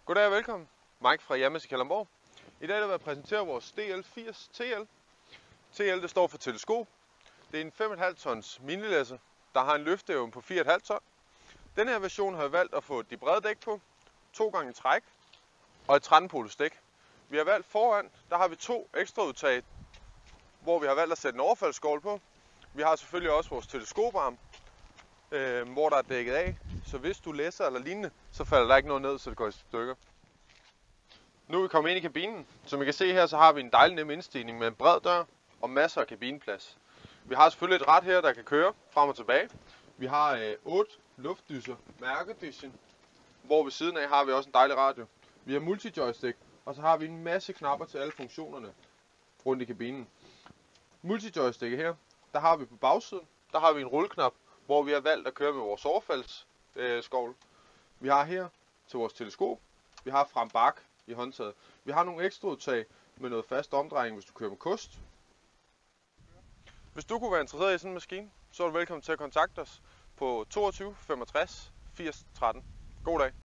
Goddag og velkommen. Mike fra Yamaha i Kalundborg. I dag vil jeg præsentere vores DL80 TL. TL det står for teleskop. Det er en 5,5 tons minilæsser, der har en løfteevne på 4,5 ton. Denne her version har jeg valgt at få de brede dæk på, 2 gange træk og et 13 poles dæk. Vi har valgt foran, der har vi 2 ekstra udtag, hvor vi har valgt at sætte en overfaldsskovl på. Vi har selvfølgelig også vores teleskoparm, hvor der er dækket af, så hvis du læser eller lignende, så falder der ikke noget ned, så det går i stykker. Nu er vi kommet ind i kabinen. Som I kan se her, så har vi en dejlig nem indstigning med en bred dør og masser af kabineplads. Vi har selvfølgelig et rat her, der kan køre frem og tilbage. Vi har 8 luftdyser med air condition, hvor ved siden af har vi også en dejlig radio. Vi har multi-joystick, og så har vi en masse knapper til alle funktionerne rundt i kabinen. Multi-joystick her, der har vi på bagsiden, der har vi en rulleknap, hvor vi har valgt at køre med vores overfaldsskovl. Vi har her til vores teleskop, vi har frem bak i håndtaget. Vi har nogle ekstra udtag med noget fast omdrejning, hvis du kører med kost. Hvis du kunne være interesseret i sådan en maskine, så er du velkommen til at kontakte os på 22 65 80 13. God dag!